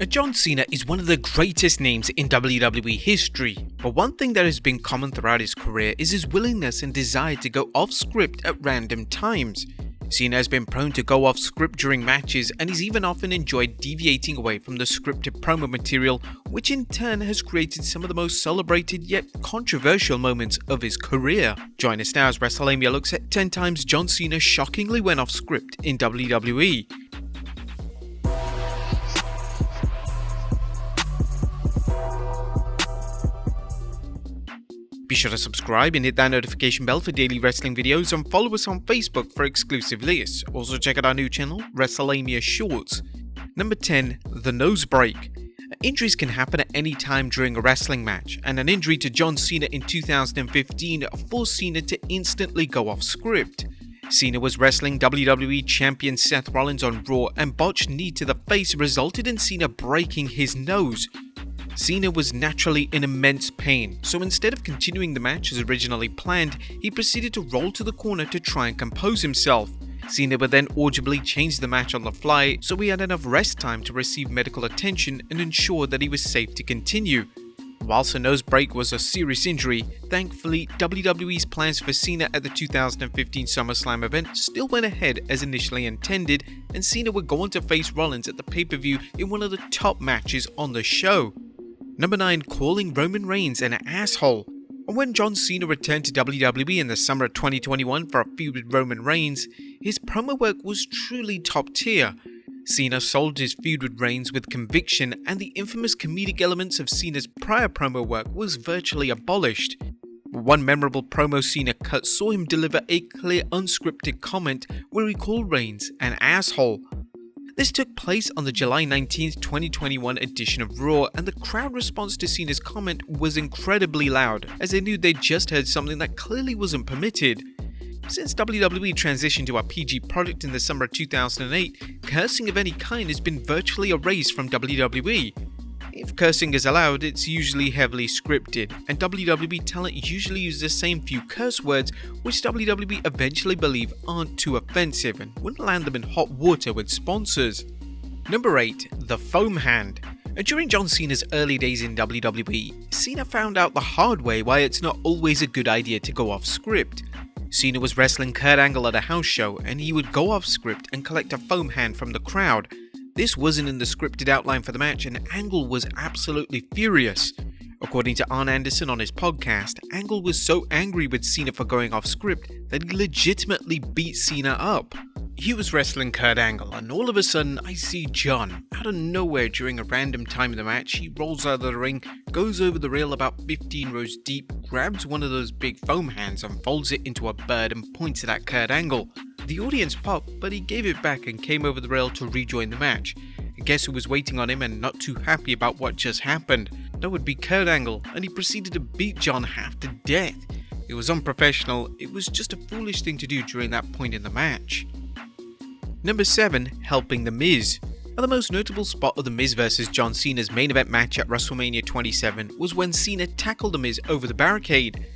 John Cena is one of the greatest names in WWE history, but one thing that has been common throughout his career is his willingness and desire to go off script at random times. Cena has been prone to go off script during matches, and he's even often enjoyed deviating away from the scripted promo material, which in turn has created some of the most celebrated yet controversial moments of his career. Join us now as Wrestlelamia looks at 10 times John Cena shockingly went off script in WWE. Be sure to subscribe and hit that notification bell for daily wrestling videos, and follow us on Facebook for exclusive lists. Also check out our new channel, Wrestlelamia Shorts. Number 10. The nose break. Injuries can happen at any time during a wrestling match, and an injury to John Cena in 2015 forced Cena to instantly go off script. Cena was wrestling WWE Champion Seth Rollins on Raw, and botched knee to the face resulted in Cena breaking his nose. Cena was naturally in immense pain, so instead of continuing the match as originally planned, he proceeded to roll to the corner to try and compose himself. Cena would then audibly change the match on the fly, so he had enough rest time to receive medical attention and ensure that he was safe to continue. Whilst a nose break was a serious injury, thankfully WWE's plans for Cena at the 2015 SummerSlam event still went ahead as initially intended, and Cena would go on to face Rollins at the pay-per-view in one of the top matches on the show. Number 9. Calling Roman Reigns an asshole. When John Cena returned to WWE in the summer of 2021 for a feud with Roman Reigns, his promo work was truly top tier. Cena sold his feud with Reigns with conviction, and the infamous comedic elements of Cena's prior promo work was virtually abolished. One memorable promo Cena cut saw him deliver a clear unscripted comment where he called Reigns an asshole. This took place on the July 19, 2021 edition of Raw, and the crowd response to Cena's comment was incredibly loud, as they knew they'd just heard something that clearly wasn't permitted. Since WWE transitioned to a PG product in the summer of 2008, cursing of any kind has been virtually erased from WWE. If cursing is allowed, it's usually heavily scripted, and WWE talent usually use the same few curse words, which WWE eventually believe aren't too offensive and wouldn't land them in hot water with sponsors. Number 8. The foam hand. During John Cena's early days in WWE, Cena found out the hard way why it's not always a good idea to go off script. Cena was wrestling Kurt Angle at a house show, and he would go off script and collect a foam hand from the crowd. This wasn't in the scripted outline for the match, and Angle was absolutely furious. According to Arn Anderson on his podcast, Angle was so angry with Cena for going off script that he legitimately beat Cena up. He was wrestling Kurt Angle, and all of a sudden I see John. Out of nowhere during a random time in the match, he rolls out of the ring, goes over the rail about 15 rows deep, grabs one of those big foam hands and folds it into a bird and points it at Kurt Angle. The audience popped, but he gave it back and came over the rail to rejoin the match. Guess who was waiting on him and not too happy about what just happened? That would be Kurt Angle, and he proceeded to beat John half to death. It was unprofessional, it was just a foolish thing to do during that point in the match. Number 7. Helping The Miz. The most notable spot of The Miz vs John Cena's main event match at WrestleMania 27 was when Cena tackled The Miz over the barricade.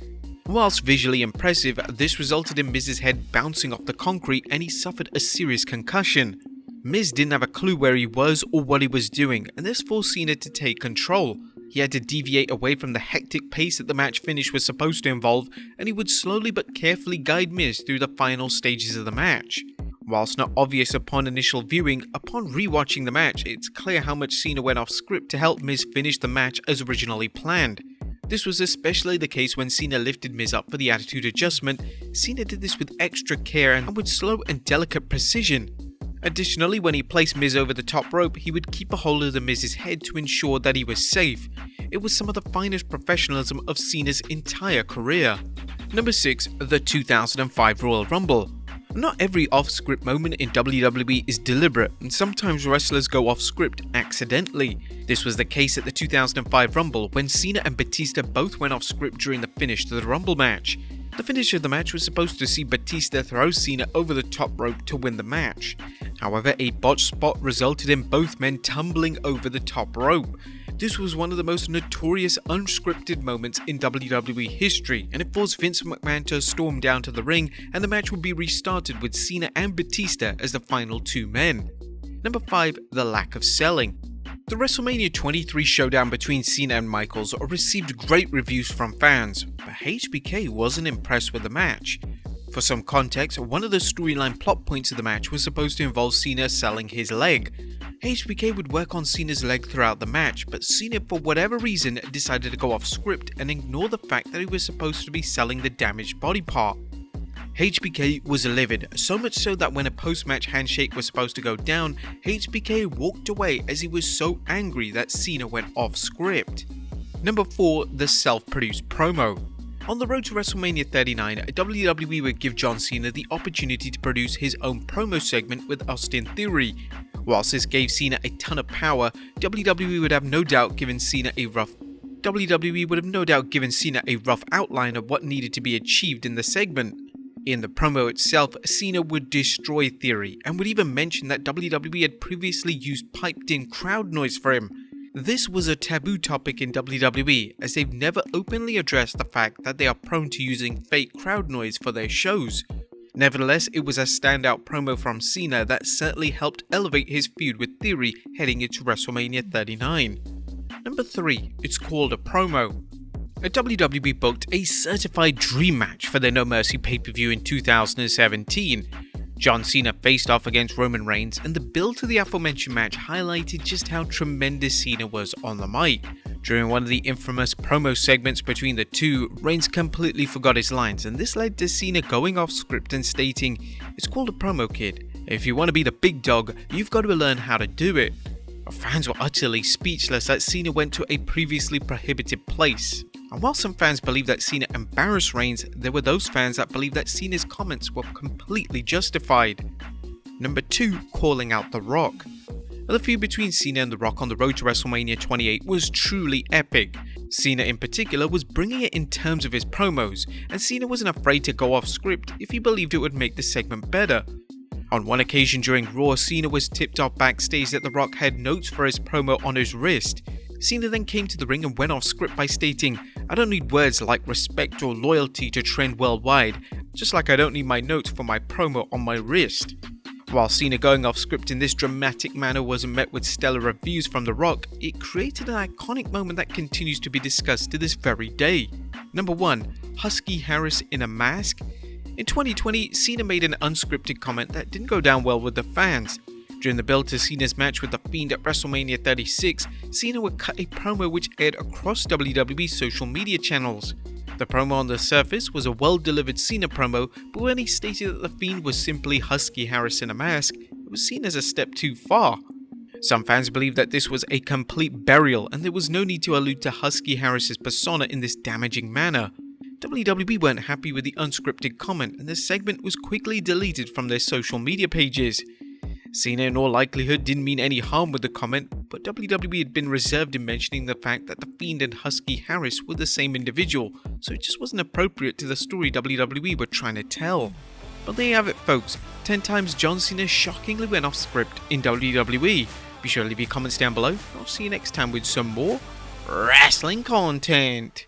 Whilst visually impressive, this resulted in Miz's head bouncing off the concrete and he suffered a serious concussion. Miz didn't have a clue where he was or what he was doing, and this forced Cena to take control. He had to deviate away from the hectic pace that the match finish was supposed to involve, and he would slowly but carefully guide Miz through the final stages of the match. Whilst not obvious upon initial viewing, upon rewatching the match, it's clear how much Cena went off script to help Miz finish the match as originally planned. This was especially the case when Cena lifted Miz up for the attitude adjustment. Cena did this with extra care and with slow and delicate precision. Additionally, when he placed Miz over the top rope, he would keep a hold of the Miz's head to ensure that he was safe. It was some of the finest professionalism of Cena's entire career. Number 6. The 2005 Royal Rumble. Not every off-script moment in WWE is deliberate, and sometimes wrestlers go off-script accidentally. This was the case at the 2005 Rumble when Cena and Batista both went off-script during the finish to the Rumble match. The finish of the match was supposed to see Batista throw Cena over the top rope to win the match. However, a botched spot resulted in both men tumbling over the top rope. This was one of the most notorious unscripted moments in WWE history, and it forced Vince McMahon to storm down to the ring, and the match would be restarted with Cena and Batista as the final two men. Number 5. The lack of selling. The WrestleMania 23 showdown between Cena and Michaels received great reviews from fans, but HBK wasn't impressed with the match. For some context, one of the storyline plot points of the match was supposed to involve Cena selling his leg. HBK would work on Cena's leg throughout the match, but Cena for whatever reason decided to go off script and ignore the fact that he was supposed to be selling the damaged body part. HBK was livid, so much so that when a post-match handshake was supposed to go down, HBK walked away as he was so angry that Cena went off script. Number 4. The self-produced promo. On the road to WrestleMania 39, WWE would give John Cena the opportunity to produce his own promo segment with Austin Theory. Whilst this gave Cena a ton of power, WWE would have no doubt given Cena a rough outline of what needed to be achieved in the segment. In the promo itself, Cena would destroy Theory and would even mention that WWE had previously used piped-in crowd noise for him. This was a taboo topic in WWE, as they've never openly addressed the fact that they are prone to using fake crowd noise for their shows. Nevertheless, it was a standout promo from Cena that certainly helped elevate his feud with Theory heading into WrestleMania 39. Number 3. It's called a promo. WWE booked a certified dream match for their No Mercy pay-per-view in 2017. John Cena faced off against Roman Reigns, and the build to the aforementioned match highlighted just how tremendous Cena was on the mic. During one of the infamous promo segments between the two, Reigns completely forgot his lines, and this led to Cena going off script and stating, "It's called a promo, kid. If you want to be the big dog, you've got to learn how to do it." Fans were utterly speechless that Cena went to a previously prohibited place. And while some fans believed that Cena embarrassed Reigns, there were those fans that believed that Cena's comments were completely justified. Number 2. Calling out The Rock. The feud between Cena and The Rock on the road to WrestleMania 28 was truly epic. Cena in particular was bringing it in terms of his promos, and Cena wasn't afraid to go off script if he believed it would make the segment better. On one occasion during Raw, Cena was tipped off backstage that The Rock had notes for his promo on his wrist. Cena then came to the ring and went off script by stating, "I don't need words like respect or loyalty to trend worldwide, just like I don't need my notes for my promo on my wrist." While Cena going off script in this dramatic manner wasn't met with stellar reviews from The Rock, it created an iconic moment that continues to be discussed to this very day. Number 1. Husky Harris in a mask. In 2020, Cena made an unscripted comment that didn't go down well with the fans. During the build to Cena's match with The Fiend at WrestleMania 36, Cena would cut a promo which aired across WWE social media channels. The promo on the surface was a well-delivered Cena promo, but when he stated that The Fiend was simply Husky Harris in a mask, it was seen as a step too far. Some fans believed that this was a complete burial and there was no need to allude to Husky Harris's persona in this damaging manner. WWE weren't happy with the unscripted comment and the segment was quickly deleted from their social media pages. Cena in all likelihood didn't mean any harm with the comment, but WWE had been reserved in mentioning the fact that The Fiend and Husky Harris were the same individual, so it just wasn't appropriate to the story WWE were trying to tell. But there you have it folks, 10 times John Cena shockingly went off script in WWE. Be sure to leave your comments down below, I'll see you next time with some more wrestling content.